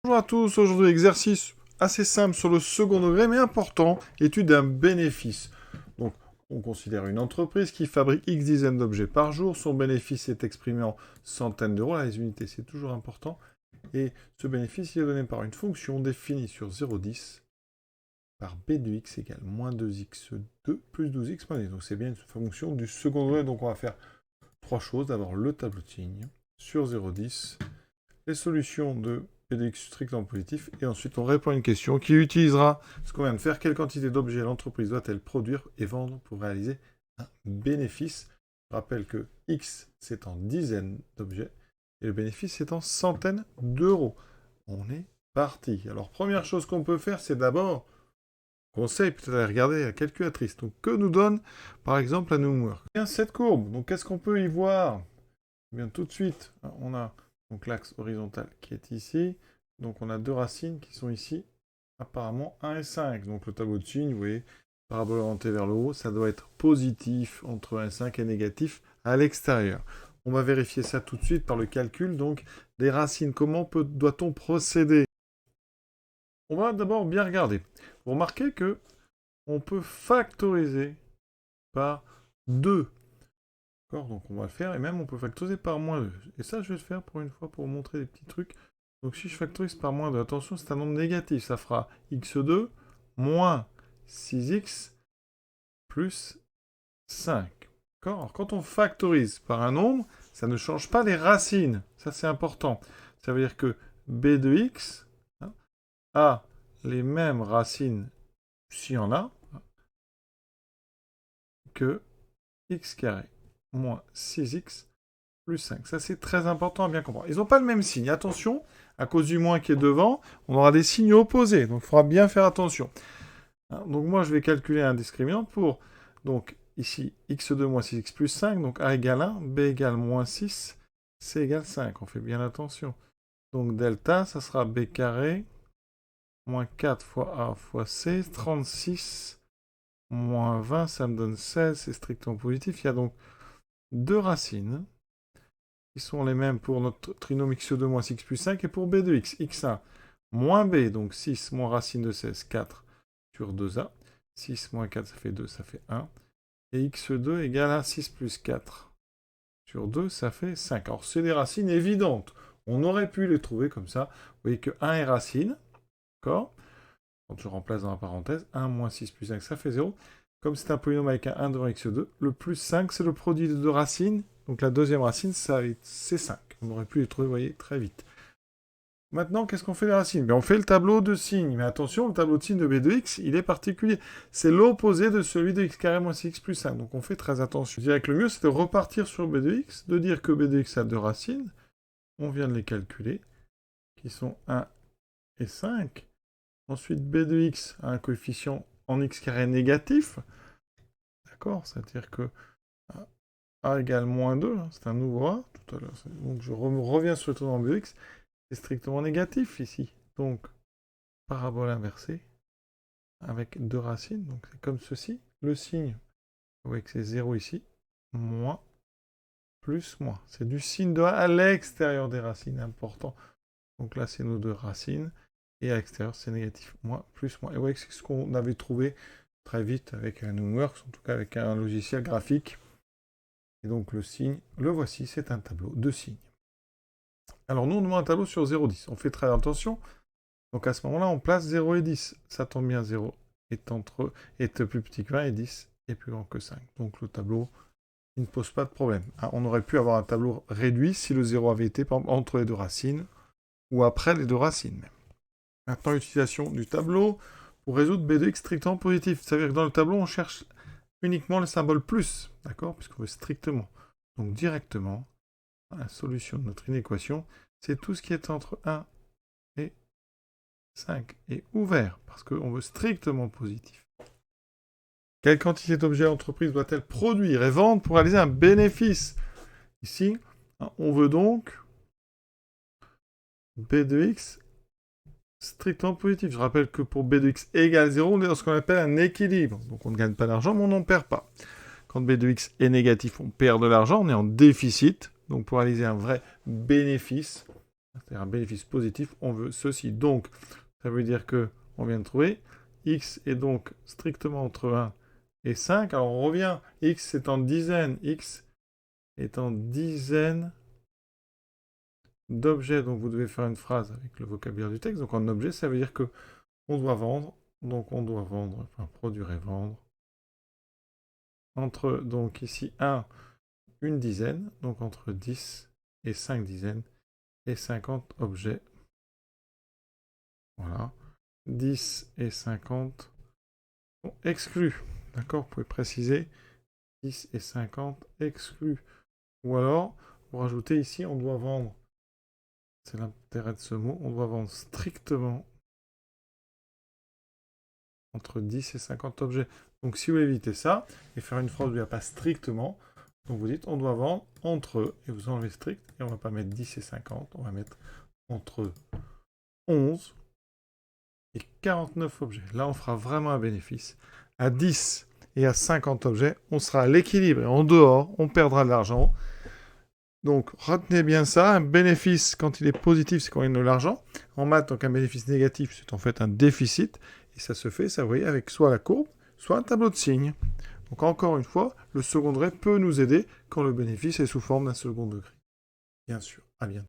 Bonjour à tous, aujourd'hui exercice assez simple sur le second degré mais important, étude d'un bénéfice. Donc on considère une entreprise qui fabrique X dizaines d'objets par jour, son bénéfice est exprimé en centaines d'euros, là les unités c'est toujours important, et ce bénéfice est donné par une fonction définie sur 0,10 par b de x égale moins 2x2 plus 12x moins 10. Donc c'est bien une fonction du second degré, donc on va faire trois choses. D'abord le tableau de signes sur 0,10, les solutions de p de x strict en positif, et ensuite on répond à une question qui utilisera ce qu'on vient de faire. Quelle quantité d'objets l'entreprise doit-elle produire et vendre pour réaliser un bénéfice? Je rappelle que x c'est en dizaines d'objets et le bénéfice c'est en centaines d'euros. On est parti. Alors première chose qu'on peut faire, c'est d'abord conseil, peut-être aller regarder la calculatrice. Donc que nous donne par exemple la Numwork? Bien cette courbe. Donc qu'est-ce qu'on peut y voir? Bien tout de suite, on a donc l'axe horizontal qui est ici. Donc on a deux racines qui sont ici, apparemment 1 et 5. Donc le tableau de signes, vous voyez, parabole orientée vers le haut, ça doit être positif entre 1 et 5 et négatif à l'extérieur. On va vérifier ça tout de suite par le calcul. Donc les racines, comment doit-on procéder? On va d'abord bien regarder. Vous remarquez que on peut factoriser par 2. Donc on va le faire, et même on peut factoriser par moins 2. Et ça, je vais le faire pour une fois pour vous montrer des petits trucs. Donc si je factorise par moins 2, attention, c'est un nombre négatif. Ça fera x2 moins 6x plus 5. Alors quand on factorise par un nombre, ça ne change pas les racines. Ça, c'est important. Ça veut dire que b de x a les mêmes racines, s'il y en a, que x carré moins 6x plus 5. Ça, c'est très important à bien comprendre. Ils n'ont pas le même signe. Attention, à cause du moins qui est devant, on aura des signes opposés. Donc, il faudra bien faire attention. Donc, moi, je vais calculer un discriminant pour, donc, ici, x2 moins 6x plus 5. Donc, a égale 1, b égale moins 6, c égale 5. On fait bien attention. Donc, delta, ça sera b carré moins 4 fois a fois c, 36 moins 20, ça me donne 16, c'est strictement positif. Il y a donc deux racines qui sont les mêmes pour notre trinôme x2 moins 6 plus 5 et pour b de x. x1 moins b, donc 6 moins racine de 16, 4 sur 2a. 6 moins 4, ça fait 2, ça fait 1. Et x2 égale à 6 plus 4 sur 2, ça fait 5. Alors, c'est des racines évidentes. On aurait pu les trouver comme ça. Vous voyez que 1 est racine, d'accord? Quand je remplace dans la parenthèse, 1 moins 6 plus 5, ça fait 0. Comme c'est un polynôme avec un 1 devant x2, le plus 5, c'est le produit de deux racines. Donc la deuxième racine, c'est 5. On aurait pu les trouver, vous voyez, très vite. Maintenant, qu'est-ce qu'on fait des racines? On fait le tableau de signes. Mais attention, le tableau de signes de b de x, il est particulier. C'est l'opposé de celui de x carré moins 6x plus 5. Donc on fait très attention. Je dirais que le mieux, c'est de repartir sur b de x, de dire que b de x a deux racines. On vient de les calculer, qui sont 1 et 5. Ensuite, b de x a un coefficient en x carré négatif. D'accord? C'est-à-dire que a égale moins 2, c'est un nouveau a tout à l'heure. Donc je reviens sur le taux de x, c'est strictement négatif ici. Donc, parabole inversée, avec deux racines, donc c'est comme ceci. Le signe, vous voyez que c'est 0 ici, moins, plus, moins. C'est du signe de a à l'extérieur des racines, important. Donc là, c'est nos deux racines. Et à l'extérieur, c'est négatif. Moins, plus, moins. Et vous voyez que c'est ce qu'on avait trouvé très vite avec un Numworks, en tout cas avec un logiciel graphique. Et donc le signe, le voici, c'est un tableau de signes. Alors nous, on demande un tableau sur 0,10. On fait très attention. Donc à ce moment-là, on place 0 et 10. Ça tombe bien, 0 est plus petit que 1 et 10 est plus grand que 5. Donc le tableau, il ne pose pas de problème. On aurait pu avoir un tableau réduit si le 0 avait été par exemple, entre les deux racines ou après les deux racines même. Maintenant, l'utilisation du tableau pour résoudre b de x strictement positif. Ça veut dire que dans le tableau, on cherche uniquement le symbole plus, d'accord? Puisqu'on veut strictement. Donc directement, la solution de notre inéquation, c'est tout ce qui est entre 1 et 5 et ouvert, parce qu'on veut strictement positif. Quelle quantité d'objets l'entreprise doit-elle produire et vendre pour réaliser un bénéfice? Ici, on veut donc b de x strictement positif. Je rappelle que pour b de x égale 0, on est dans ce qu'on appelle un équilibre. Donc on ne gagne pas d'argent, mais on n'en perd pas. Quand b de x est négatif, on perd de l'argent, on est en déficit. Donc pour réaliser un vrai bénéfice, c'est-à-dire un bénéfice positif, on veut ceci. Donc, ça veut dire que on vient de trouver x est donc strictement entre 1 et 5. Alors, on revient. X est en dizaines. X est en dizaines d'objets. Donc, vous devez faire une phrase avec le vocabulaire du texte. Donc, en objet, ça veut dire que on doit vendre. Donc, on doit vendre, enfin, produire et vendre. Entre, donc, ici, 1, une dizaine. Donc, entre 10 et 5 dizaines. Et 50 objets. Voilà. 10 et 50 sont exclus. D'accord? Vous pouvez préciser 10 et 50 exclus. Ou alors, vous rajoutez ici, on doit vendre. C'est l'intérêt de ce mot. On doit vendre strictement entre 10 et 50 objets. Donc, si vous évitez ça, et faire une phrase où il n'y a pas strictement, donc vous dites, on doit vendre entre, et vous enlevez strict, et on ne va pas mettre 10 et 50, on va mettre entre 11 et 49 objets. Là, on fera vraiment un bénéfice. À 10 et à 50 objets, on sera à l'équilibre et en dehors, on perdra de l'argent. Donc, retenez bien ça. Un bénéfice, quand il est positif, c'est quand il y a de l'argent. En maths, donc un bénéfice négatif, c'est en fait un déficit. Et ça se fait, ça vous voyez, avec soit la courbe, soit un tableau de signes. Donc, encore une fois, le second degré peut nous aider quand le bénéfice est sous forme d'un second degré. Bien sûr. À bientôt.